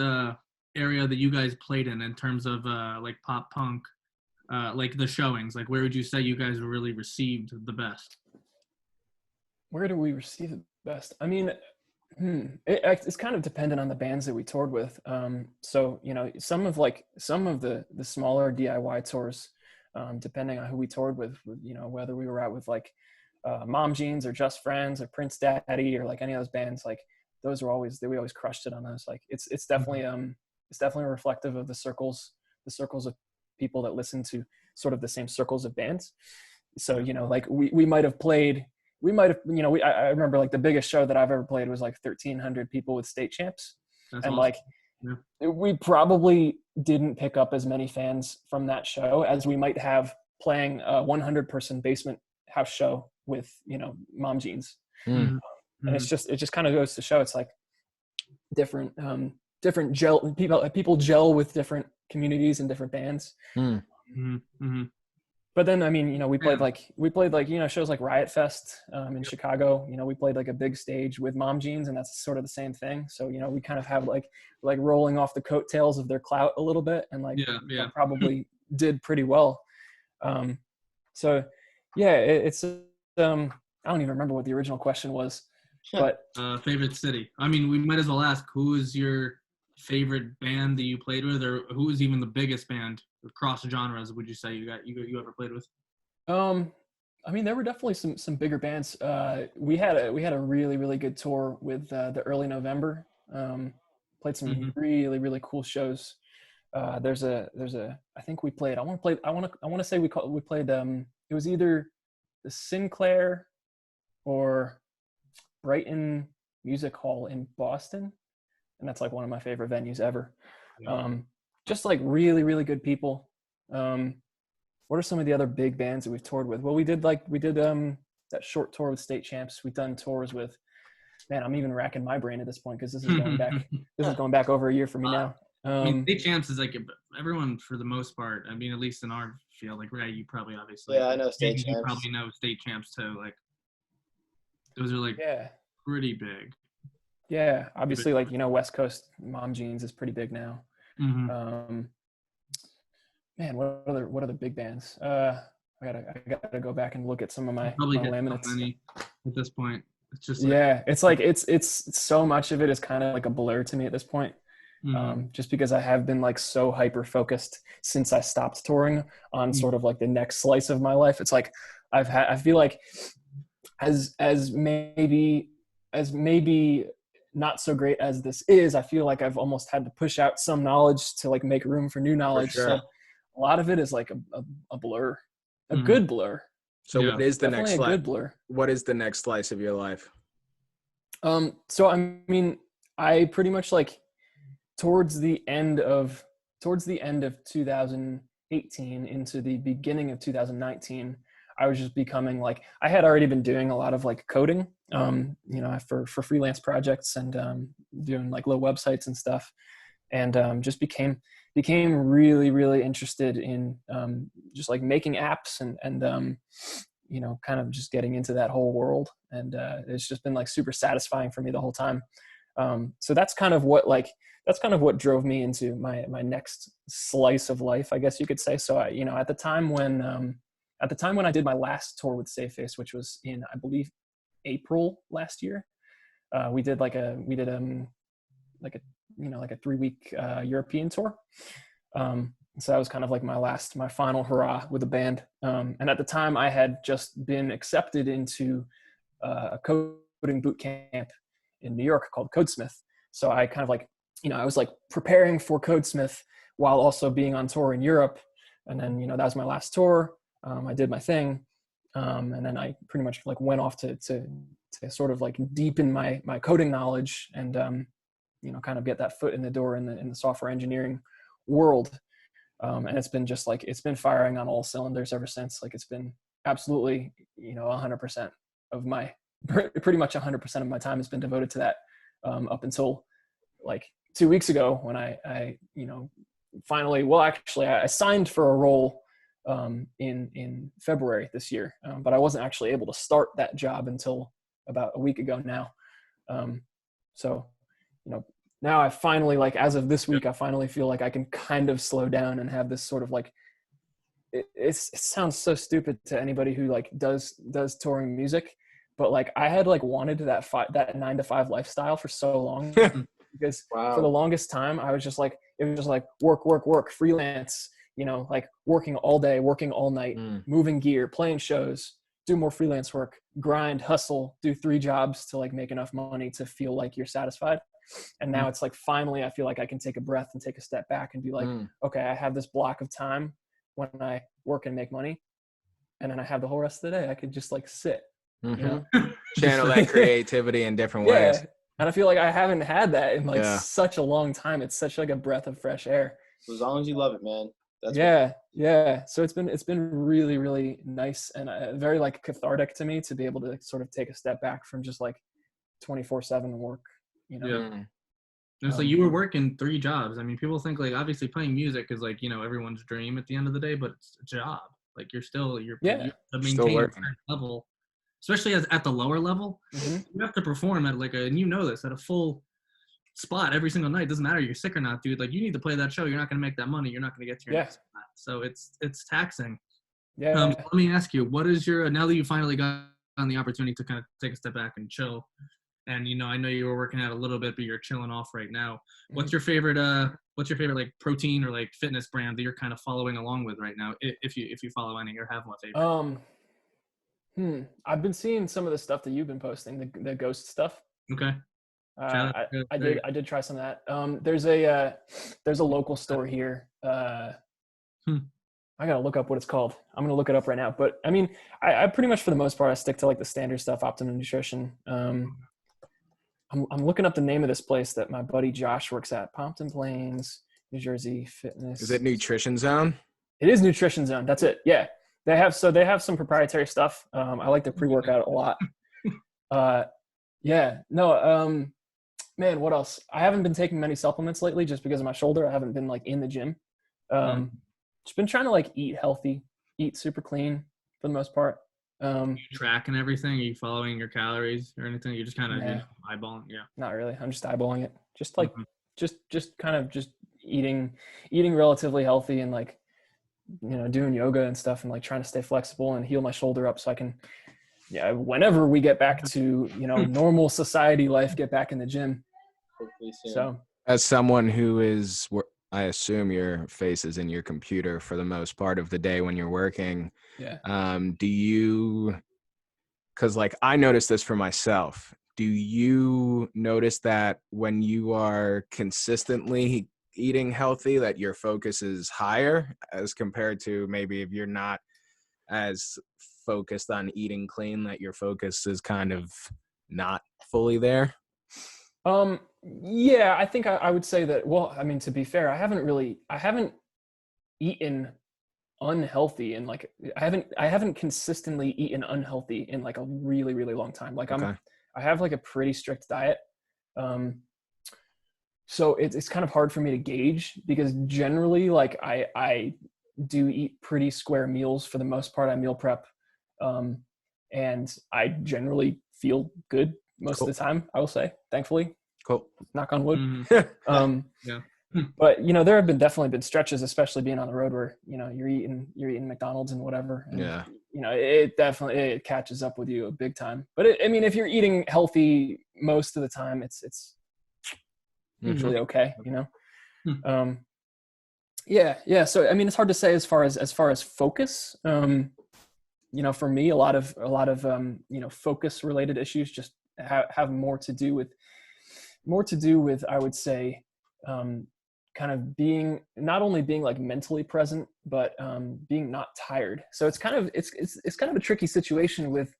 area that you guys played in terms of like pop punk, like the showings? Like, where would you say you guys really received the best? Where do we receive the best? I mean, it's kind of dependent on the bands that we toured with. So, you know, some of the smaller DIY tours, depending on who we toured with, you know, whether we were out with like Mom Jeans or Just Friends or Prince Daddy or like any of those bands, like those were we always crushed it on those. Like it's definitely reflective of the circles of people that listen to sort of the same circles of bands. So, you know, like we might have, you know, I remember like the biggest show that I've ever played was like 1,300 people with State Champs. That's and awesome. Like we probably didn't pick up as many fans from that show as we might have playing a 100-person basement house show with, you know, Mom Jeans. And it just kind of goes to show, it's like different people gel with different communities and different bands. But then, I mean, you know, we played like, you know, shows like Riot Fest in Chicago. You know, we played like a big stage with Mom Jeans, and that's sort of the same thing. So, you know, we kind of have like rolling off the coattails of their clout a little bit, and like probably did pretty well. So yeah, it's I don't even remember what the original question was, but favorite city. I mean, we might as well ask, who is your favorite band that you played with, or who is even the biggest band across genres would you say you ever played with? I mean, there were definitely some bigger bands. We had a really, really good tour with the Early November. Played some really, really cool shows. There's a I think we played, I want to say we played it was either the Sinclair or Brighton Music Hall in Boston, and that's like one of my favorite venues ever. Just like really, really good people. What are some of the other big bands that we've toured with? Well, we did that short tour with State Champs. We've done tours with, man, I'm even racking my brain at this point because this is going back over a year for me now. I mean, State Champs is like everyone for the most part. I mean, at least in our field, like Ray, you probably obviously. Yeah, I know State Champs. You probably know State Champs too. Like those are like pretty big. Yeah, obviously, like, you know, West Coast Mom Jeans is pretty big now. Man, what other big bands? I gotta go back and look at some of my laminates. So many at this point. It's just it's like it's so much of it is kind of like a blur to me at this point. Just because I have been like so hyper focused since I stopped touring on sort of like the next slice of my life. It's like I feel like as maybe as maybe not so great as this is, I feel like I've almost had to push out some knowledge to like make room for new knowledge. sure. So a lot of it is like a blur, a Mhm. good blur. So Yeah. what is the Definitely next a good blur. what is the next slice of your life? So I mean, I pretty much like towards the end of 2018 into the beginning of 2019, I was just becoming like, I had already been doing a lot of like coding, you know, for freelance projects and doing like little websites and stuff, and just became really, really interested in just like making apps and you know, kind of just getting into that whole world. And it's just been like super satisfying for me the whole time. So that's kind of what drove me into my next slice of life, I guess you could say. So you know, at the time when I did my last tour with Safe Face, which was in, I believe, April last year, we did like a you know, like a 3-week European tour. So that was kind of like my final hurrah with the band. And at the time I had just been accepted into a coding boot camp in New York called Codesmith. So I kind of like, you know, I was like preparing for Codesmith while also being on tour in Europe. And then, you know, that was my last tour. I did my thing. And then I pretty much like went off to sort of like deepen my coding knowledge and, you know, kind of get that foot in the door in the software engineering world. And it's been just like, it's been firing on all cylinders ever since. Like, it's been absolutely, you know, 100% of my, pretty much 100% of my time has been devoted to that, up until like 2 weeks ago when I you know, finally, well, actually I signed for a role in February this year, but I wasn't actually able to start that job until about a week ago now. So, you know, now I finally, like, as of this week, I finally feel like I can kind of slow down and have this sort of like, it sounds so stupid to anybody who like does touring music, but like I had like wanted that 9-to-5 lifestyle for so long because for the longest time I was just like, it was just like work, freelance, you know, like working all day, working all night, moving gear, playing shows, do more freelance work, grind, hustle, do 3 jobs to like make enough money to feel like you're satisfied. And now it's like, finally, I feel like I can take a breath and take a step back and be like, okay, I have this block of time when I work and make money. And then I have the whole rest of the day. I could just like sit, you know, channel that creativity in different ways. And I feel like I haven't had that in like such a long time. It's such like a breath of fresh air. As long as you love it, man. That's yeah. So it's been really, really nice and very like cathartic to me to be able to sort of take a step back from just like 24/7 work, you know? Yeah. And so you were working 3 jobs. I mean, people think like obviously playing music is like, you know, everyone's dream at the end of the day, but it's a job. Like you're to maintain a certain level, especially at the lower level. You have to perform at like and you know this, at a full spot every single night. It doesn't matter if you're sick or not, dude. Like you need to play that show. You're not going to make that money. You're not going to get to your next spot. So it's taxing. So let me ask you, what is your, now that you finally got on the opportunity to kind of take a step back and chill, and you know, I know you were working out a little bit, but you're chilling off right now. What's your favorite like protein or like fitness brand that you're kind of following along with right now, if you follow any or have one favorite? I've been seeing some of the stuff that you've been posting, the ghost stuff. Okay. I did try some of that. There's a local store here. I gotta look up what it's called. I'm gonna look it up right now. But I mean, I pretty much for the most part I stick to like the standard stuff, Optimum Nutrition. I'm looking up the name of this place that my buddy Josh works at, Pompton Plains, New Jersey Fitness. Is it Nutrition Zone? It is Nutrition Zone. That's it. Yeah. They have some proprietary stuff. I like their pre-workout a lot. Man, what else? I haven't been taking many supplements lately just because of my shoulder. I haven't been like in the gym. Just been trying to like eat healthy, eat super clean for the most part. You tracking everything? Are you following your calories or anything? You just kind of eyeballing? Yeah. Not really. I'm just eyeballing it. Just like just kind of just eating relatively healthy and like, you know, doing yoga and stuff and like trying to stay flexible and heal my shoulder up so I can, whenever we get back to, you know, normal society life, get back in the gym. So as someone who is, I assume your face is in your computer for the most part of the day when you're working. Yeah. Do you, because like I noticed this for myself, do you notice that when you are consistently eating healthy, that your focus is higher as compared to maybe if you're not as focused on eating clean, that your focus is kind of not fully there? Yeah, I think I would say that, well, I mean, to be fair, I haven't eaten unhealthy and like I haven't consistently eaten unhealthy in like a really, really long time. Like Okay. I have like a pretty strict diet. So it's kind of hard for me to gauge because generally like I do eat pretty square meals for the most part. I meal prep. And I generally feel good most Cool. of the time, I will say, thankfully. Cool. Knock on wood. Mm-hmm. Yeah. But there have definitely been stretches, especially being on the road, where you're eating McDonald's and whatever. And, Yeah. It definitely catches up with you a big time. But I mean, if you're eating healthy most of the time, it's usually okay. Yeah. So I mean, it's hard to say as far as focus. For me, a lot of focus related issues just have more to do with I would say kind of being not only being like mentally present, but being not tired. So it's kind of a tricky situation with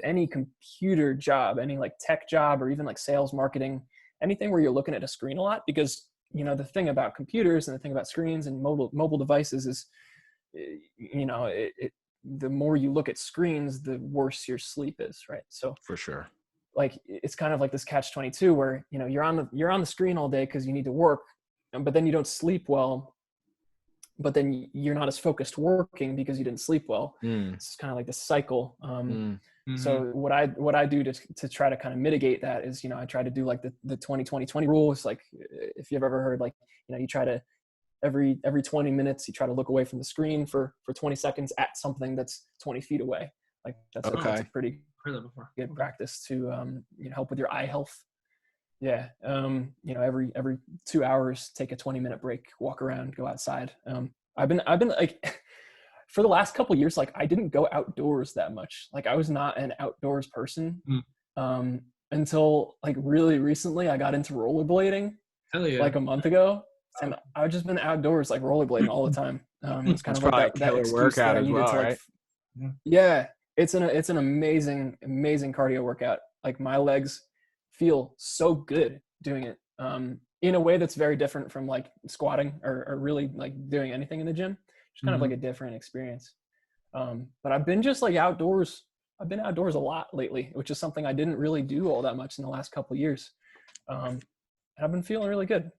any computer job, any like tech job, or even like sales, marketing, anything where you're looking at a screen a lot, because the thing about computers and the thing about screens and mobile devices is the more you look at screens, the worse your sleep is, right? So for sure, like it's kind of like this catch-22 where you're on the screen all day because you need to work, but then you don't sleep well, but then you're not as focused working because you didn't sleep well. It's kind of like this cycle. So what I do to try to kind of mitigate that is, I try to do like the 20-20-20 rule. It's like, if you've ever heard, like, you try to every 20 minutes, you try to look away from the screen for 20 seconds at something that's 20 feet away. Like that's a pretty good practice to help with your eye health. Yeah. Every 2 hours, take a 20-minute break, walk around, go outside. I've been like for the last couple of years, like I didn't go outdoors that much. Like I was not an outdoors person until like really recently. I got into rollerblading like a month ago, and I've just been outdoors like rollerblading all the time. It's kind of like that excuse workout that I as needed well, to like. Right? Yeah, it's an amazing cardio workout. Like my legs feel so good doing it in a way that's very different from like squatting or really like doing anything in the gym. It's kind of like a different experience. But I've been just like outdoors. I've been outdoors a lot lately, which is something I didn't really do all that much in the last couple of years. And I've been feeling really good.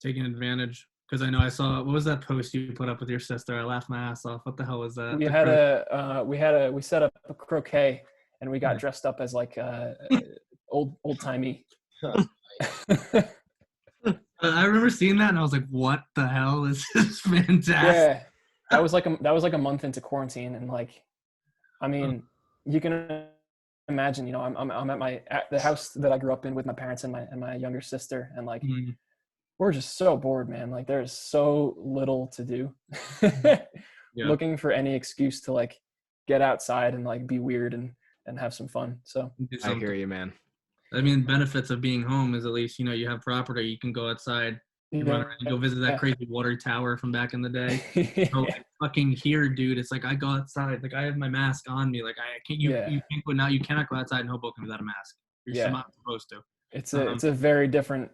Taking advantage. Because I know I saw, what was that post you put up with your sister? I laughed my ass off. What the hell was that? We set up a croquet, and we got dressed up as like old timey. I remember seeing that and I was like, what the hell is this? Fantastic. Yeah, that was like a month into quarantine, and like, I mean, you can imagine, I'm at the house that I grew up in with my parents and my younger sister, and like we're just so bored, man. Like there's so little to do. Looking for any excuse to like get outside and like be weird and have some fun. So I hear you, man. I mean, benefits of being home is at least, you have property. You can go outside, run around, go visit that crazy water tower from back in the day. So like, fucking here, dude, it's like I go outside, like I have my mask on me. Like I can't, you can't go now. You cannot go outside in Hoboken without a mask. You're not supposed to. It's a very different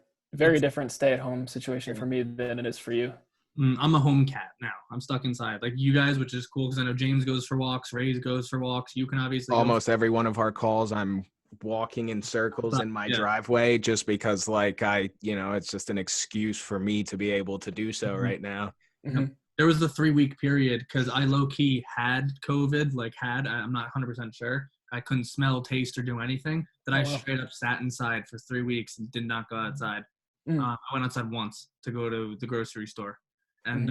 stay-at-home situation for me than it is for you. I'm a home cat now. I'm stuck inside. Like you guys, which is cool because I know James goes for walks, Ray goes for walks. You can obviously almost every one of our calls, I'm walking in circles in my driveway just because like it's just an excuse for me to be able to do so right now. There was the 3-week period because I low-key had COVID, I'm not 100% sure. I couldn't smell, taste, or do anything. That I straight up sat inside for 3 weeks and did not go outside. I went outside once to go to the grocery store. And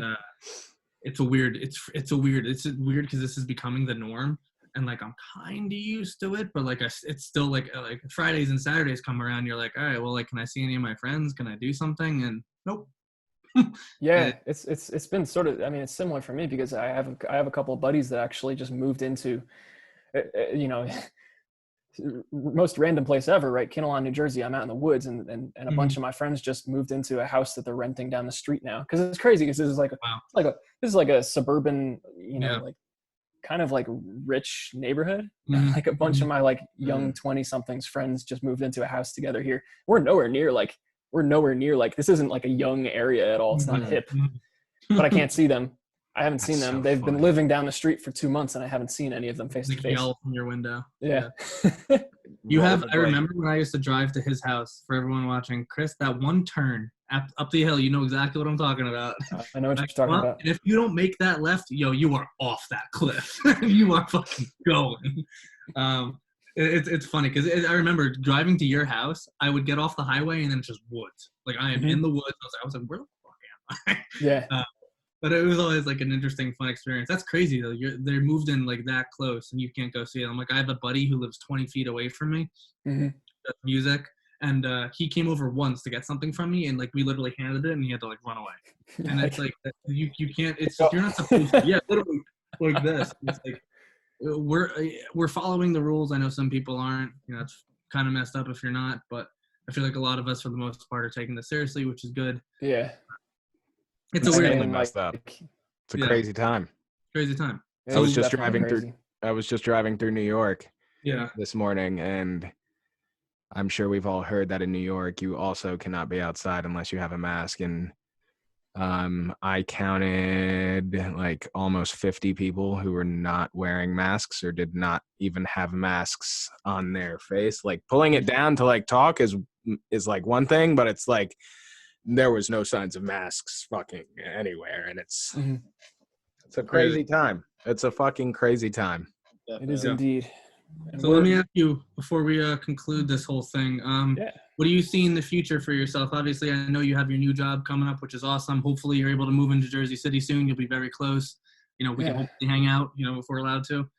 it's weird because this is becoming the norm. And like, I'm kind of used to it, but like, it's still like Fridays and Saturdays come around. You're like, all right, well, like, can I see any of my friends? Can I do something? And nope. Yeah, it's been sort of, I mean, it's similar for me because I have a couple of buddies that actually just moved into, most random place ever, right? Kinnelon, New Jersey. I'm out in the woods, and a bunch of my friends just moved into a house that they're renting down the street now. Because it's crazy. Because this is like a suburban, like kind of like rich neighborhood. Like a bunch of my like young 20-somethings friends just moved into a house together here. We're nowhere near like this isn't like a young area at all. It's not hip, but I can't see them. I haven't seen them. They've been living down the street for 2 months, and I haven't seen any of them face to face. Yell from your window. Yeah. I remember when I used to drive to his house, for everyone watching, Chris, that one turn up the hill, you know exactly what I'm talking about. I know what you're talking about. And if you don't make that left, you are off that cliff. You are fucking going. It's funny because I remember driving to your house, I would get off the highway and then it's just woods. Like I am in the woods. I was like, where the fuck am I? Yeah. But it was always like an interesting, fun experience. That's crazy though. They're moved in like that close, and you can't go see them. Like I have a buddy who lives 20 feet away from me, does music, and he came over once to get something from me, and like we literally handed it, and he had to like run away. And it's like you can't. It's you're not supposed to. Yeah, literally like this. It's like we're following the rules. I know some people aren't. It's kind of messed up if you're not, but I feel like a lot of us, for the most part, are taking this seriously, which is good. Yeah. It's a weirdly messed up. It's a crazy time. Crazy time. I was just driving through New York this morning, and I'm sure we've all heard that in New York you also cannot be outside unless you have a mask. And I counted like almost 50 people who were not wearing masks or did not even have masks on their face. Like pulling it down to like talk is like one thing, but it's like there was no signs of masks fucking anywhere, and it's a crazy time. It's a fucking crazy time. It is indeed. So let me ask you before we conclude this whole thing. What do you see in the future for yourself? Obviously, I know you have your new job coming up, which is awesome. Hopefully, you're able to move into Jersey City soon. You'll be very close. We can hopefully hang out. If we're allowed to.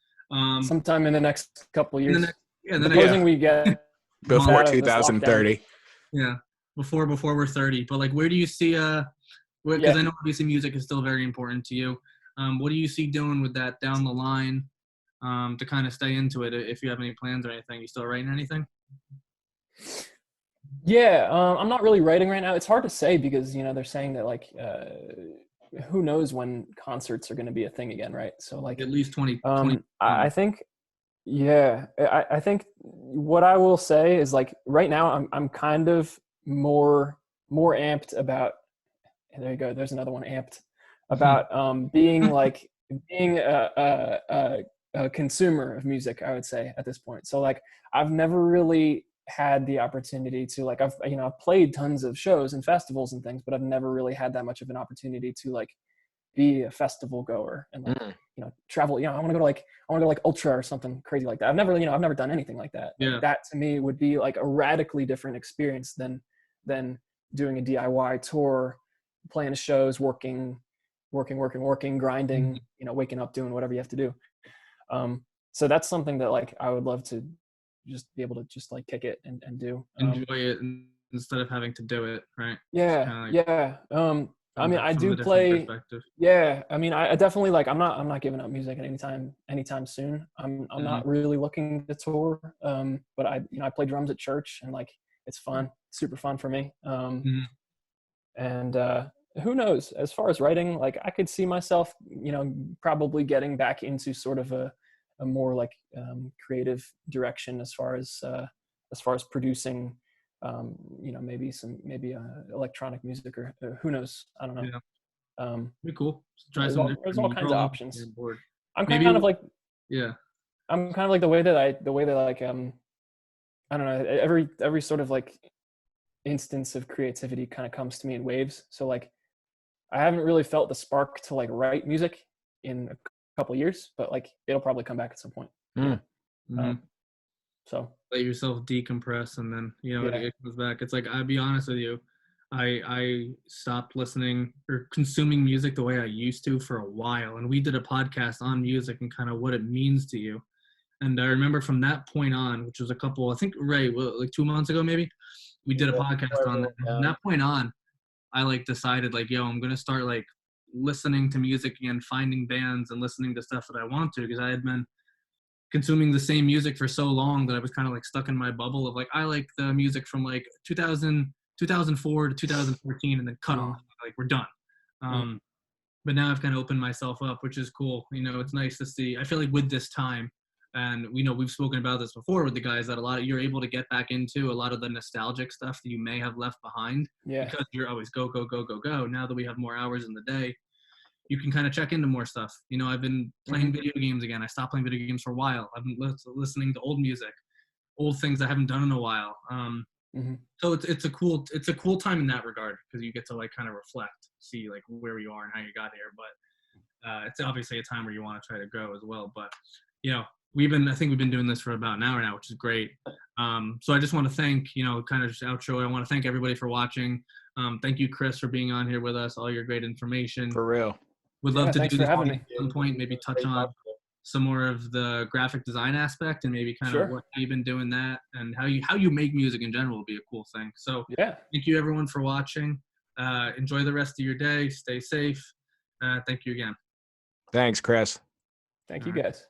Sometime in the next couple of years. The closing we get before 2030. Yeah. Before we're 30, but like, where do you see because I know obviously music is still very important to you. What do you see doing with that down the line, to kind of stay into it? If you have any plans or anything, you still writing anything? Yeah, I'm not really writing right now. It's hard to say because they're saying that like who knows when concerts are going to be a thing again, right? So like at least 20. I think. Yeah, I think what I will say is like right now I'm kind of more amped about, and there you go, there's another one, amped about being a consumer of music, I would say, at this point. So like I've never really had the opportunity to like I've played tons of shows and festivals and things, but I've never really had that much of an opportunity to like be a festival goer and like travel. I want to go to like Ultra or something crazy like that. I've never done anything like that. Like, that to me would be like a radically different experience than doing a DIY tour, playing the shows, working, grinding, waking up, doing whatever you have to do. So that's something that like I would love to just be able to just like kick it and do. Enjoy it instead of having to do it, right? I mean, I do play. Yeah, I mean, I definitely like. I'm not giving up music anytime soon. I'm not really looking to tour. But I play drums at church, and like it's fun, super fun for me. And who knows? As far as writing, like I could see myself, probably getting back into sort of a more like creative direction as far as producing. Maybe electronic music or who knows? I don't know. Pretty cool. There's all kinds of options. I'm kind of like the way that I like I don't know, every sort of like instance of creativity kind of comes to me in waves. So like I haven't really felt the spark to like write music in a couple of years, but like it'll probably come back at some point. So let yourself decompress, and then it comes back. It's like, I'll be honest with you, I stopped listening or consuming music the way I used to for a while, and we did a podcast on music and kind of what it means to you. And I remember from that point on, which was I think like 2 months ago maybe, we did a podcast on that. From that point on, I like decided like, I'm gonna start like listening to music again, finding bands and listening to stuff that I want to, because I had been consuming the same music for so long that I was kind of like stuck in my bubble of like, I like the music from like 2004 to 2014 and then cut off. Like we're done. But now I've kind of opened myself up, which is cool. You know, it's nice to see. I feel like with this time, and we know we've spoken about this before with the guys, that you're able to get back into a lot of the nostalgic stuff that you may have left behind because you're always go, go, go, go, go. Now that we have more hours in the day, you can kind of check into more stuff. You know, I've been playing video games again. I stopped playing video games for a while. I've been listening to old music, old things I haven't done in a while. So it's a cool time in that regard because you get to like kind of reflect, see like where you are and how you got here. But it's obviously a time where you want to try to grow as well. But you know, I think we've been doing this for about an hour now, which is great. So I just want to thank, you know, kind of just outro. I want to thank everybody for watching. Thank you, Chris, for being on here with us. All your great information. For real. Would love to do this at some point. Maybe touch on some more of the graphic design aspect and maybe kind of what you've been doing that and how you make music in general would be a cool thing. So thank you everyone for watching. Enjoy the rest of your day. Stay safe. Thank you again. Thanks, Chris. Thank you guys.